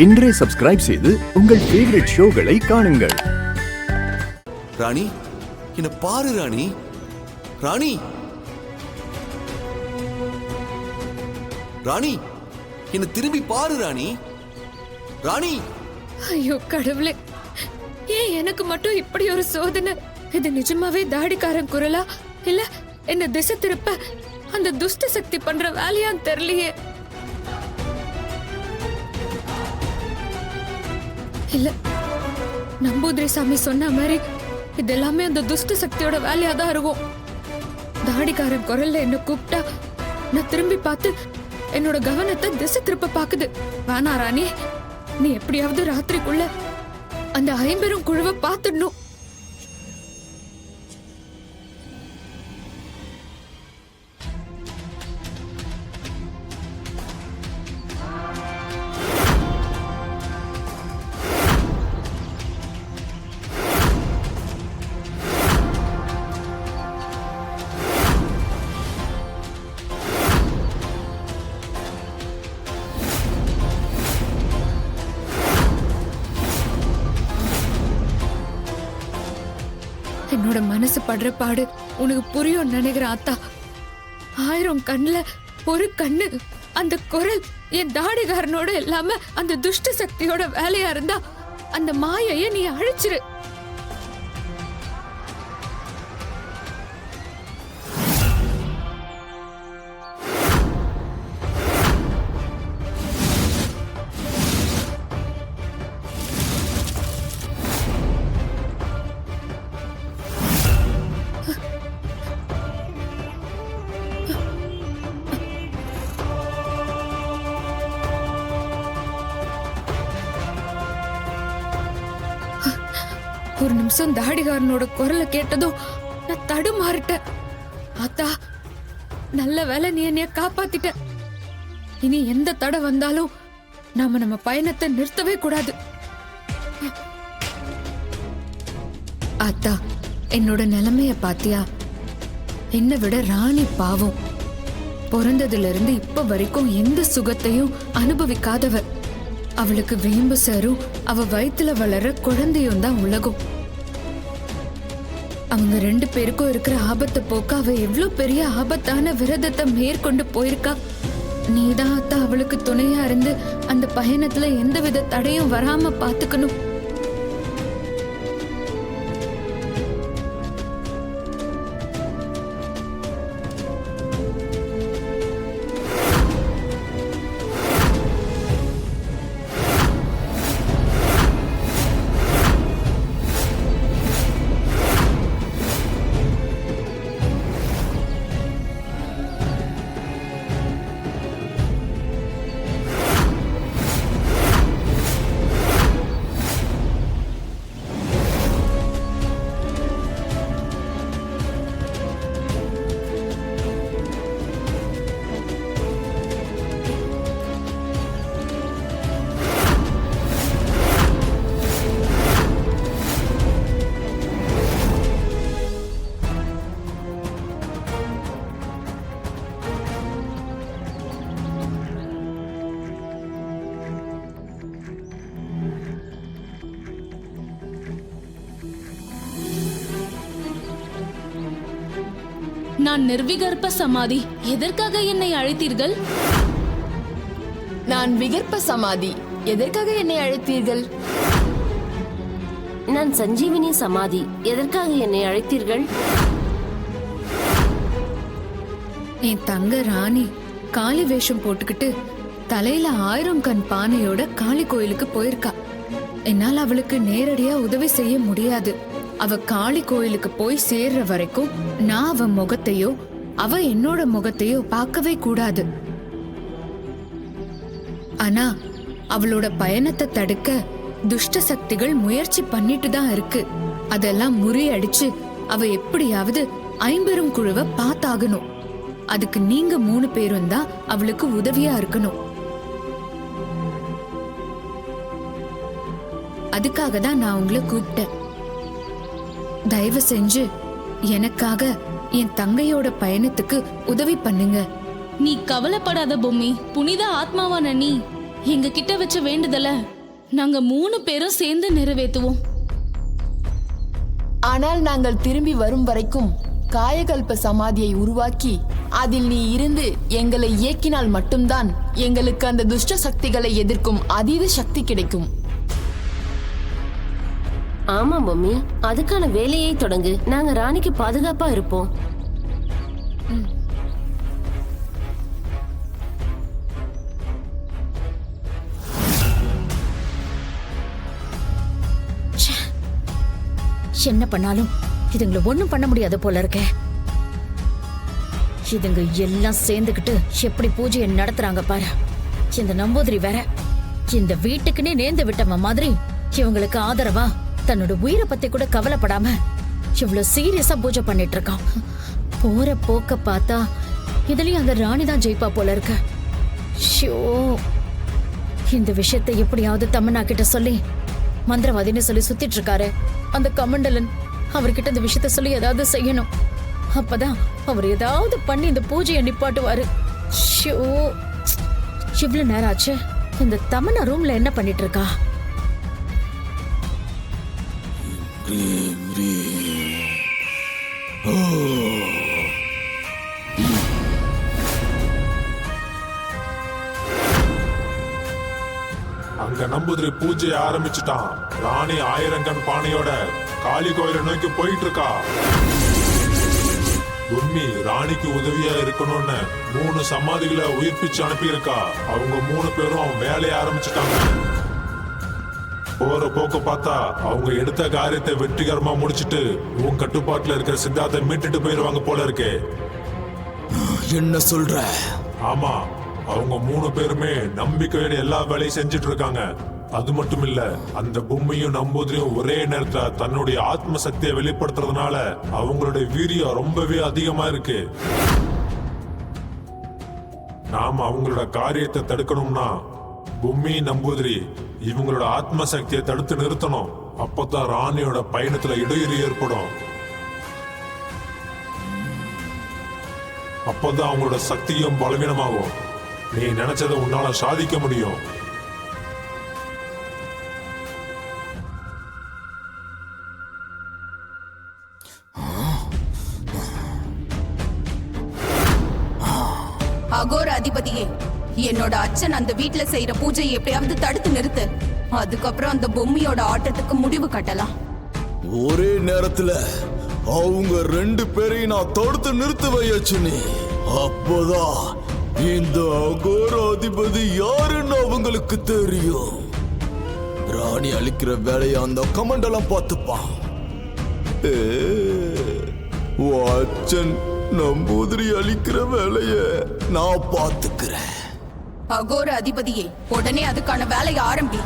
இன்றே சப்ஸ்கிரைப் செய்து உங்கள் ஃபேவரட் ஷோகளை காணுங்கள். ராணி, என்ன பாரு ராணி. ராணி, ராணி, என்ன திரும்பி பாரு ராணி. ராணி, ஐயோ கடவுளே, ஏன் எனக்கு மட்டும் இப்படி ஒரு சோதனை? இது நிஜமாவே தாடிக்காரன் குரலா இல்ல என்ன திசை திருப்ப அந்த துஷ்ட சக்தி பண்ற வேலையான்னு தெரியலையே. இல்ல, நம்பூதிரி சாமி சொன்ன மாதிரி இதெல்லாமே அந்த துஷ்ட சக்தியோட வேலையா தான் இருக்கும். தாடிக்காரன் குரல்ல என்ன கூப்பிட்டா நான் திரும்பி பார்த்து என்னோட கவனத்தை திசை திருப்ப பாக்குது. வேணா ராணி, நீ எப்படியாவது ராத்திரிக்குள்ள அந்த 50 குழுவை பார்த்துடணும். என்னோட மனசு படுற பாடு உனக்கு புரியும் நினைக்கிற ஆத்தா. 1000 கண்ணுல ஒரு கண்ணு அந்த குரல் என் தாடிகாரனோட இல்லாம அந்த துஷ்ட சக்தியோட வேலையா இருந்தா அந்த மாயைய நீ அழிச்சிரு. ஒரு நிமிஷம் தாடிகாரனோட குரலை கேட்டதும் நான் தடுமாறிட்டேன். ஆத்தா, நல்ல வேலை நீ என்னைய காப்பாத்திட்ட. இனி எந்த தடை வந்தாலும் நாம நம்ம பயணத்தை நிறுத்தவே கூடாது. ஆத்தா, என்னோட நிலைமைய பாத்தியா? என்னை விட ராணி பாவம். பிறந்ததுல இருந்து இப்ப வரைக்கும் எந்த சுகத்தையும் அனுபவிக்காதவ. அவளுக்கு வேம்பு சாரும் அவ வயித்துல வளர குழந்தையும் தான் உலகம். அவங்க 2 பேருக்கும் இருக்கிற ஆபத்தை போக்க அவ எவ்வளவு பெரிய ஆபத்தான விரதத்தை மேற்கொண்டு போயிருக்கா. நீதான் அத்தா அவளுக்கு துணையா இருந்து அந்த பயணத்துல எந்தவித தடையும் வராம பாத்துக்கணும். நான் நிர்விகற்ப சமாதி. எதற்காக என்னை அழைத்தீர்கள்? நான் விகற்ப சமாதி. எதற்காக என்னை அழைத்தீர்கள்? நான் சஞ்சீவினி சமாதி. எதற்காக என்னை அழைத்தீர்கள்? என் தங்க ராணி காளி வேஷம் போட்டுக்கிட்டு தலையில 1000 கண் பானையோட காளி கோயிலுக்கு போயிருக்கா. என்னால் அவளுக்கு நேரடியா உதவி செய்ய முடியாது. அவ காளி கோயிலுக்கு போய் சேர்ற வரைக்கும் நான் அவ முகத்தையோ அவ என்னோட முகத்தையோ பார்க்கவே கூடாது. ஆனா அவளோட பயணத்தை தடுக்க துஷ்ட சக்திகள் முயற்சி பண்ணிட்டு தான் இருக்கு. அதெல்லாம் முறியடிச்சு அவ எப்படியாவது 50 குழுவை பார்த்தாகணும். அதுக்கு நீங்க 3 பேரும் தான் அவளுக்கு உதவியா இருக்கணும். அதுக்காக தான் நான் உங்களை கூப்பிட்டேன். தயவு செஞ்சு எனக்காக என் தங்கையோட பயணத்துக்கு உதவி பண்ணுங்க. நீ கவலைப்படாத பொம்மி. புனித ஆத்மாவான நீ எங்க கிட்ட வச்ச வேண்டுதல நாங்க 3 பேரும் சேர்ந்து நிறைவேற்றுவோம். ஆனால் நாங்கள் திரும்பி வரும் வரைக்கும் காயகல்ப சமாதியை உருவாக்கி அதில் நீ இருந்து எங்களை இயக்கினால் மட்டும்தான் எங்களுக்கு அந்த துஷ்ட சக்திகளை எதிர்க்கும் அதீத சக்தி கிடைக்கும். ஆமா மம்மி, அதுக்கான வேலையை தொடங்கு. நாங்க ராணிக்கு பாதுகாப்பா இருப்போம். என்ன பண்ணாலும் இதுங்களை ஒண்ணும் பண்ண முடியாது போல இருக்க. இதுங்க எல்லாம் சேர்ந்துக்கிட்டு எப்படி பூஜையை நடத்துறாங்க பாரு. இந்த நம்பூதிரி வேற இந்த வீட்டுக்குன்னே நேர்ந்து விட்டவ மாதிரி இவங்களுக்கு ஆதரவா தன்னோட உயிரை பத்தி கூட கவலைப்படாம இவ்வளவு சீரியஸா பூஜை பண்ணிட்டு இருக்கான். போற போக்க பார்த்தா இதுலயும் அந்த ராணி தான் ஜெயிப்பா போல இருக்கு. ஷோ, இந்த விஷயத்தை எப்படியாவது தமன்னா கிட்ட சொல்லி மந்திரவாதின்னு சொல்லி சுத்திட்டு இருக்காரு அந்த கமண்டலன். அவர்கிட்ட இந்த விஷயத்த சொல்லி ஏதாவது செய்யணும். அப்பதான் அவர் ஏதாவது பண்ணி இந்த பூஜையை நிப்பாட்டுவாரு. ஷோ, இவ்வளவு நேரம் ஆச்சு. இந்த தமன்னா ரூம்ல என்ன பண்ணிட்டு இருக்கா? அங்க நம்பூதிரி பூஜையை ஆரம்பிச்சுட்டான். ராணி 1000 கண் பானையோட காளி கோயிலை நோக்கி போயிட்டு இருக்கா. உண்மை ராணிக்கு உதவியா இருக்கணும்னு 3 சமாதிகளை உயிர்ப்பிச்சு அனுப்பி இருக்கா. அவங்க 3 பேரும் வேலையை ஆரம்பிச்சுட்டாங்க. போற போக்க பார்த்தா அவங்க எடுத்த காரியத்தை வெற்றிகரமா முடிச்சிட்டு உன் கட்டுப்பாட்டுல இருக்கிற சித்தார்த்தை மீட்டுட்டு போயிருவாங்க போல இருக்கே. என்ன சொல்ற? ஆமா, அவங்க 3 பேருமே நம்பிக்கையோட எல்லா வேலையும் செஞ்சுட்டு இருக்காங்க. அது மட்டும் இல்ல, அந்த பொம்மையும் நம்பூதிரியும் ஒரே நேரத்துல தன்னுடைய ஆத்ம சக்தியை வெளிப்படுத்துறதுனால அவங்களுடைய வீரியம் ரொம்பவே அதிகமா இருக்கு. நாம அவங்களோட காரியத்தை தடுக்கணும்னா பொம்மி நம்பூதிரி இவங்களோட ஆத்ம சக்தியை தடுத்து நிறுத்தணும். அப்பதான் ராணியோட பயணத்துல இடையூறு ஏற்படும். அப்பதான் அவங்களோட சக்தியும் பலவீனமாகும். நீ நினைச்சதை உன்னால சாதிக்க முடியும். அகோர அதிபதியே, என்னோட அச்சன் அந்த வீட்டுல செய்யற பூஜையை எப்படியாவது தடுத்து நிறுத்து. அதுக்கப்புறம் அந்த பொம்மையோட ஆட்டத்துக்கு முடிவு கட்டலாம். ஒரே நேரத்துல அவங்க 2 பேரையும் நான் தடுத்து நிறுத்துவையாச்சு. நீ அப்போதான் இந்த அகோர அதிபதி யாருன்னு அவங்களுக்கு தெரியும். ராணி அழிக்கிற வேலையை அந்த கமண்டலம் பார்த்துப்பான். அச்சன் நம்பூதிரி அழிக்கிற வேலைய நான் பார்த்துக்கிறேன். அகோர அதிபதியே, உடனே அதுக்கான வேலையை ஆரம்பி.